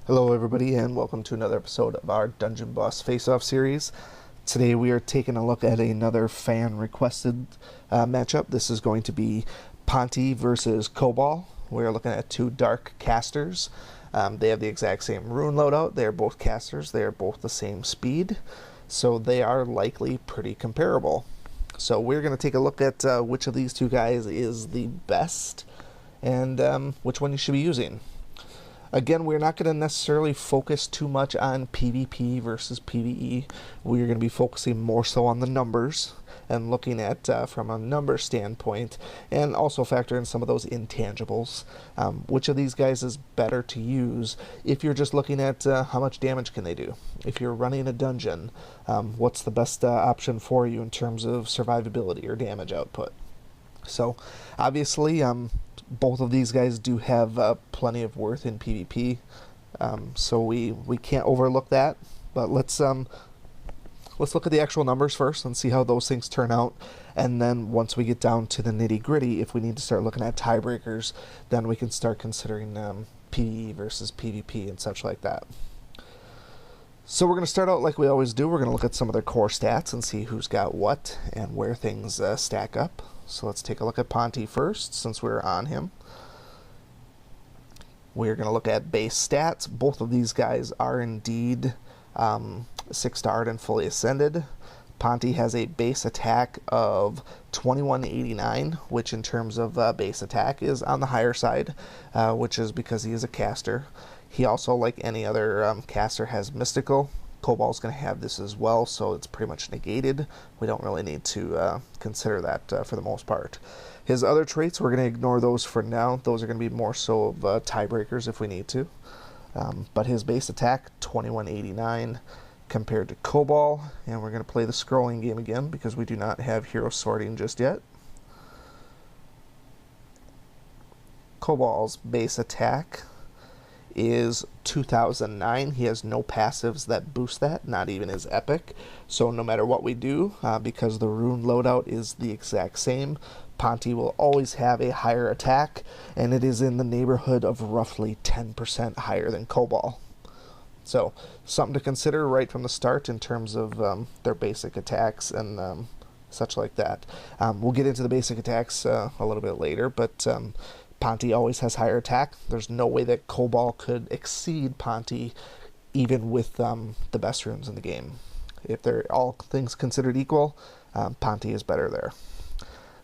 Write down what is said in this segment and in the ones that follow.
Hello everybody and welcome to another episode of our Dungeon Boss Face-Off series. Today we are taking a look at another fan requested matchup. This is going to be Ponti versus Kobal. We're looking at two dark casters. They have the exact same rune loadout. They are both casters. They are both the same speed. So they are likely pretty comparable. So we're going to take a look at which of these two guys is the best and which one you should be using. Again, we're not going to necessarily focus too much on PvP versus PvE. We're going to be focusing more so on the numbers and looking at from a number standpoint, and also factor in some of those intangibles. Which of these guys is better to use if you're just looking at how much damage can they do? If you're running a dungeon, what's the best option for you in terms of survivability or damage output? So, obviously, both of these guys do have plenty of worth in PvP, so we can't overlook that. But let's look at the actual numbers first and see how those things turn out. And then once we get down to the nitty gritty, if we need to start looking at tiebreakers, then we can start considering PvE versus PvP and such like that. So we're going to start out like we always do. We're going to look at some of their core stats and see who's got what and where things stack up. So let's take a look at Ponti first, since we're on him. We're going to look at base stats. Both of these guys are indeed 6-starred and fully ascended. Ponti has a base attack of 2189, which in terms of base attack is on the higher side, which is because he is a caster. He also, like any other caster, has mystical. Kobal's going to have this as well, so it's pretty much negated. We don't really need to consider that for the most part. His other traits, we're going to ignore those for now. Those are going to be more so of tiebreakers if we need to. But his base attack, 2189 compared to Kobal. And we're going to play the scrolling game again because we do not have hero sorting just yet. Kobal's base attack is 2009. He has no passives that boost that, not even his epic. So no matter what we do, because the rune loadout is the exact same, Ponti will always have a higher attack, and it is in the neighborhood of roughly 10% higher than Kobal. So something to consider right from the start in terms of their basic attacks and such like that. We'll get into the basic attacks a little bit later, but Ponti always has higher attack. There's no way that Kobal could exceed Ponti even with the best runes in the game. If they're all things considered equal, Ponti is better there.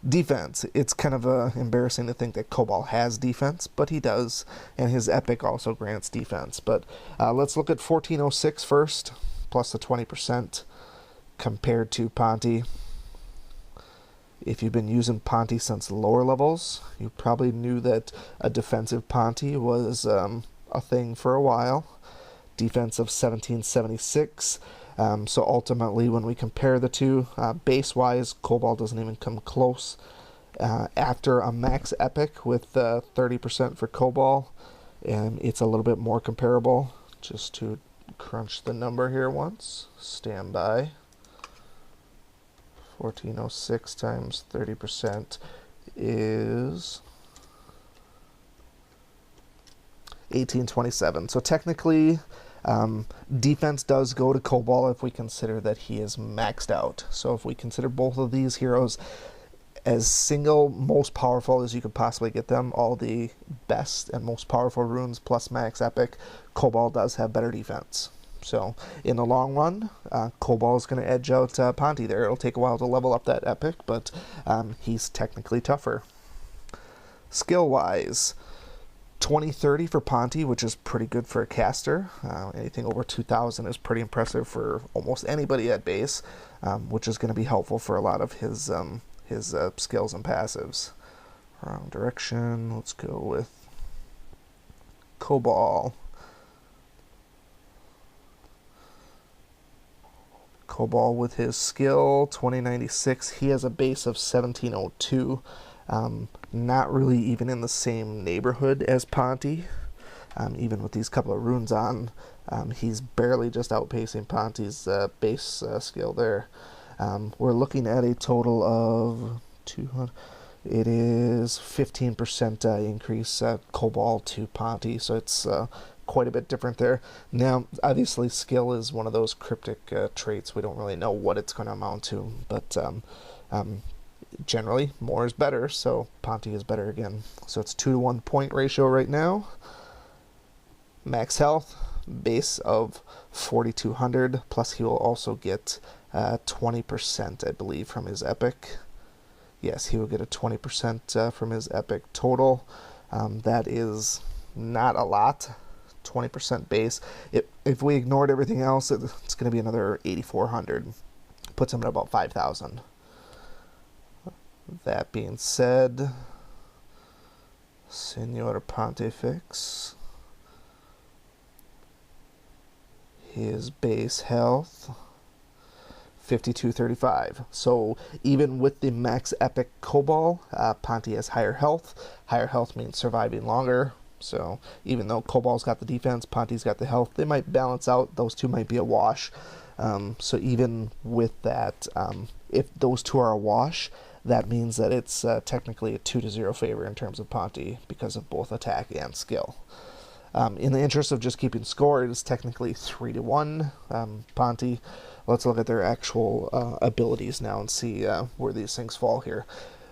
Defense. It's kind of embarrassing to think that Kobal has defense, but he does, and his epic also grants defense. But let's look at 1406 first, plus the 20% compared to Ponti. If you've been using Ponti since lower levels, you probably knew that a defensive Ponti was a thing for a while. Defense of 1776. So ultimately, when we compare the two, base-wise, Kobal doesn't even come close. After a max epic with 30% for Kobal, it's a little bit more comparable. Just to crunch the number here once. Stand by. 1406 times 30% is 1827. So technically, defense does go to Kobal if we consider that he is maxed out. So if we consider both of these heroes as single most powerful as you could possibly get them, all the best and most powerful runes plus max epic, Kobal does have better defense. So in the long run, Kobal is going to edge out Ponti there. It'll take a while to level up that epic, but he's technically tougher. Skill-wise, 2030 for Ponti, which is pretty good for a caster. Anything over 2000 is pretty impressive for almost anybody at base, which is going to be helpful for a lot of his skills and passives. Wrong direction. Let's go with Kobal. Kobal with his skill, 2096, he has a base of 1702. Not really even in the same neighborhood as Ponti. Even with these couple of runes on, he's barely just outpacing Ponti's base skill there. We're looking at a total of 200. It is 15% increase Kobal to Ponti, so it's quite a bit different there. Now, obviously, skill is one of those cryptic traits. We don't really know what it's going to amount to, but generally, more is better, so Ponti is better again. So it's 2-to-1 point ratio right now. Max health, base of 4,200, plus he will also get 20%, I believe, from his epic. Yes, he will get a 20% from his epic total. That is not a lot. 20% base. If we ignored everything else, it's going to be another 8,400. Puts him at about 5,000. That being said, Senor Pontifex, his base health 5235. So even with the max epic Kobal, Ponti has higher health. Higher health means surviving longer. So even though Kobal's got the defense, Ponti's got the health, they might balance out. Those two might be a wash. So even with that, if those two are a wash, that means that it's technically a 2-0 favor in terms of Ponti because of both attack and skill. In the interest of just keeping score, it is technically 3-1 Ponti. Let's look at their actual abilities now and see where these things fall here.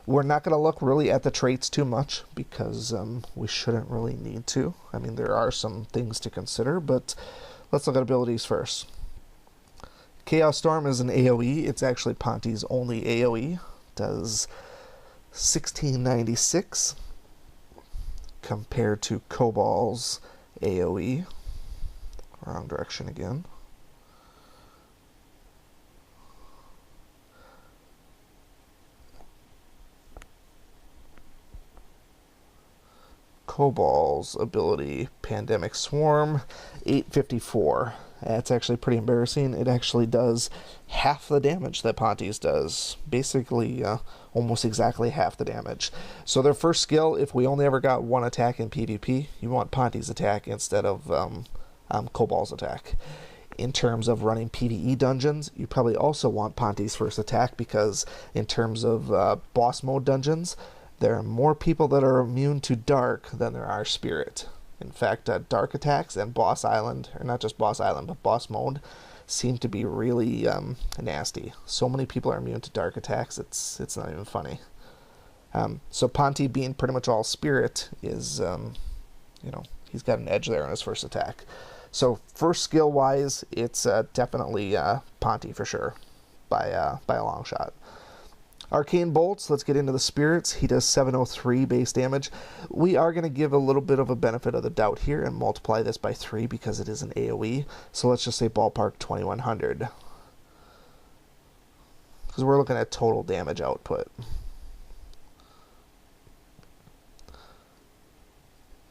We're not going to look really at the traits too much because we shouldn't really need to. I mean, there are some things to consider, but let's look at abilities first. Chaos Storm is an AoE. It's actually Ponti's only AoE. Does 1696 compared to Kobal's AoE. Wrong direction again. Kobal's ability, Pandemic Swarm, 854. That's actually pretty embarrassing. It actually does half the damage that Ponti's does. Basically, almost exactly half the damage. So their first skill, if we only ever got one attack in PvP, you want Ponti's attack instead of Kobal's attack. In terms of running PvE dungeons, you probably also want Ponti's first attack because in terms of boss mode dungeons, there are more people that are immune to dark than there are spirit. In fact, dark attacks and boss island, or not just boss island, but boss mode, seem to be really nasty. So many people are immune to dark attacks, it's not even funny. So Ponti being pretty much all spirit is, he's got an edge there on his first attack. So first skill wise, it's definitely Ponti for sure, by a long shot. Arcane Bolts, let's get into the spirits. He does 703 base damage. We are going to give a little bit of a benefit of the doubt here and multiply this by 3 because it is an AoE. So let's just say ballpark 2100. Because we're looking at total damage output.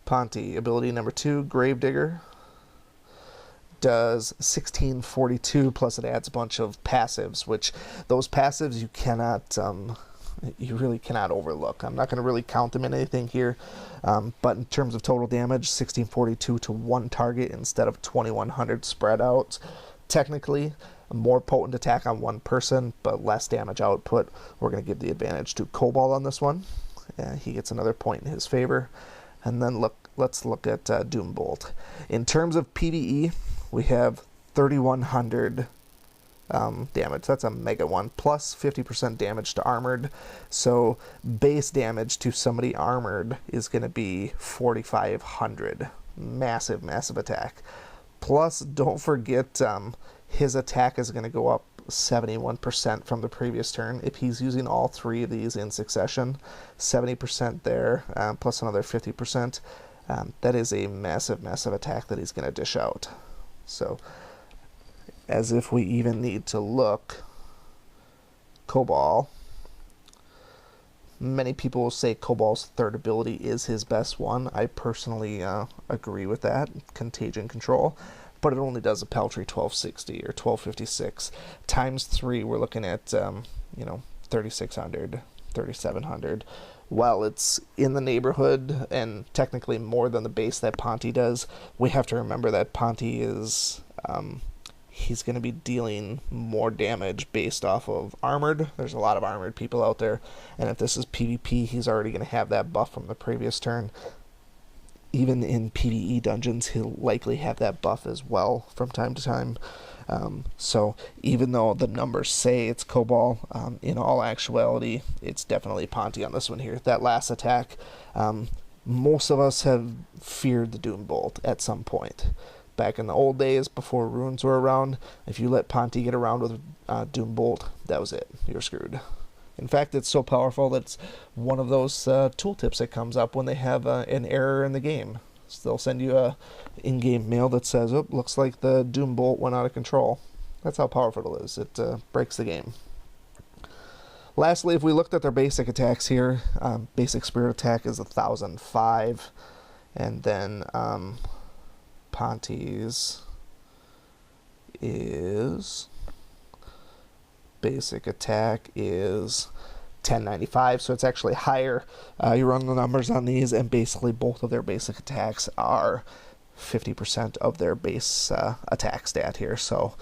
Ponti, ability number 2, Gravedigger. Does 1642 plus it adds a bunch of passives, which those passives you really cannot overlook. I'm not going to really count them in anything here, but in terms of total damage, 1642 to one target instead of 2100 spread out. Technically a more potent attack on one person but less damage output. We're going to give the advantage to Kobal on this one. He gets another point in his favor. And then let's look at Doombolt. In terms of PvE, we have 3,100 damage. That's a mega one. Plus 50% damage to armored. So base damage to somebody armored is going to be 4,500. Massive, massive attack. Plus, don't forget his attack is going to go up 71% from the previous turn. If he's using all 3 of these in succession, 70% there, plus another 50%. That is a massive, massive attack that he's going to dish out. So, as if we even need to look, Kobal. Many people will say Kobal's third ability is his best one. I personally agree with that, Contagion Control. But it only does a paltry 1260 or 1256. Times 3, we're looking at, 3,600, 3,700. While it's in the neighborhood and technically more than the base that Ponti does, we have to remember that Ponti is, he's going to be dealing more damage based off of armored. There's a lot of armored people out there, and if this is PvP, he's already going to have that buff from the previous turn. even in PvE dungeons, he'll likely have that buff as well from time to time. So even though the numbers say it's Kobal, in all actuality, it's definitely Ponti on this one here. That last attack, most of us have feared the Doom Bolt at some point. Back in the old days, before runes were around, if you let Ponti get around with Doom Bolt, that was it. You're screwed. In fact, it's so powerful that it's one of those tooltips that comes up when they have an error in the game. So they'll send you a in-game mail that says, "Oh, looks like the Doom Bolt went out of control." That's how powerful it is. It breaks the game. Lastly, if we looked at their basic attacks here, basic spirit attack is 1,005, and then Ponti's is basic attack is 1095, so it's actually higher. You run the numbers on these, and basically both of their basic attacks are 50% of their base attack stat here. So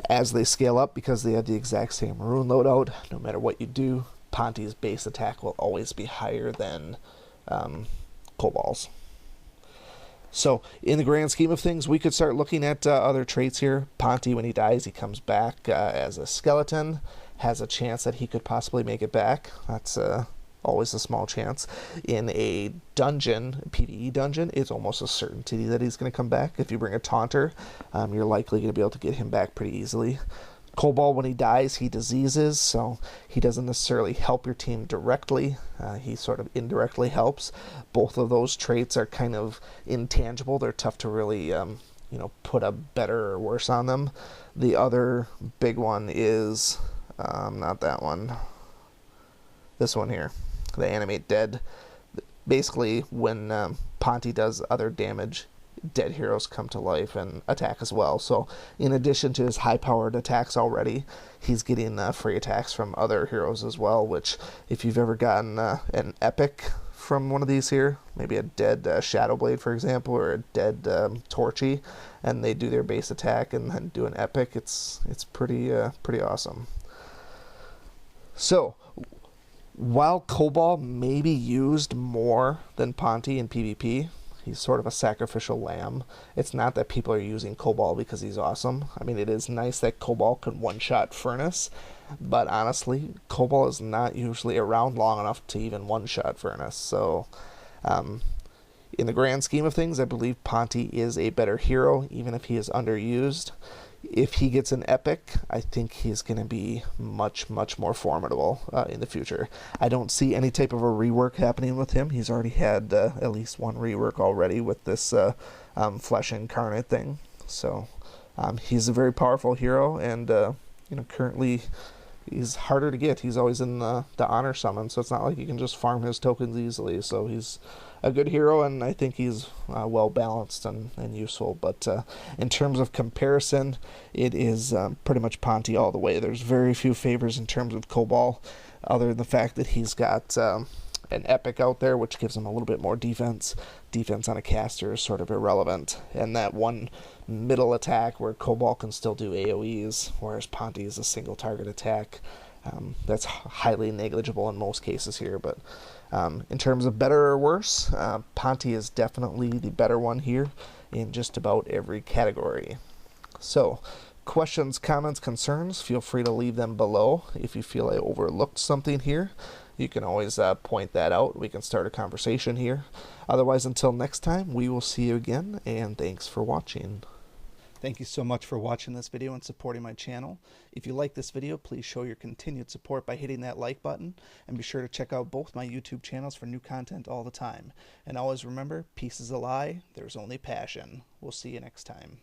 as they scale up, because they have the exact same rune loadout, no matter what you do, Ponti's base attack will always be higher than Kobal's. So in the grand scheme of things, we could start looking at other traits here. Ponti, when he dies, he comes back as a skeleton, has a chance that he could possibly make it back. That's always a small chance. In a dungeon, PvE dungeon, it's almost a certainty that he's going to come back. If you bring a taunter, you're likely going to be able to get him back pretty easily. Kobal, when he dies, he diseases, so he doesn't necessarily help your team directly. He sort of indirectly helps. Both of those traits are kind of intangible. They're tough to really, put a better or worse on them. The other big one is, not that one, this one here, the animate dead. Basically, when Ponti does other damage, dead heroes come to life and attack as well. So in addition to his high-powered attacks already, he's getting free attacks from other heroes as well, which if you've ever gotten an epic from one of these here, maybe a dead Shadowblade, for example, or a dead Torchy, and they do their base attack and then do an epic, it's pretty awesome. So while Kobal may be used more than Ponti in PvP, he's sort of a sacrificial lamb. It's not that people are using Kobal because he's awesome. I mean, it is nice that Kobal can one-shot Furnace, but honestly, Kobal is not usually around long enough to even one-shot Furnace. So, in the grand scheme of things, I believe Ponti is a better hero, even if he is underused. If he gets an epic, I think he's going to be much, much more formidable in the future. I don't see any type of a rework happening with him. He's already had at least one rework already with this Flesh Incarnate thing. So he's a very powerful hero, and currently he's harder to get. He's always in the honor summon, so it's not like you can just farm his tokens easily. So he's a good hero, and I think he's well balanced and useful. But in terms of comparison, it is pretty much Ponti all the way. There's very few favors in terms of Kobal, other than the fact that he's got an epic out there, which gives him a little bit more defense. Defense on a caster is sort of irrelevant. And that one middle attack where Kobal can still do AoEs, whereas Ponti is a single target attack. That's highly negligible in most cases here, but in terms of better or worse, Ponti is definitely the better one here in just about every category. So, questions, comments, concerns, feel free to leave them below. If you feel I overlooked something here, you can always point that out. We can start a conversation here. Otherwise, until next time, we will see you again, and thanks for watching. Thank you so much for watching this video and supporting my channel. If you like this video, please show your continued support by hitting that like button, and be sure to check out both my YouTube channels for new content all the time. And always remember, peace is a lie, there's only passion. We'll see you next time.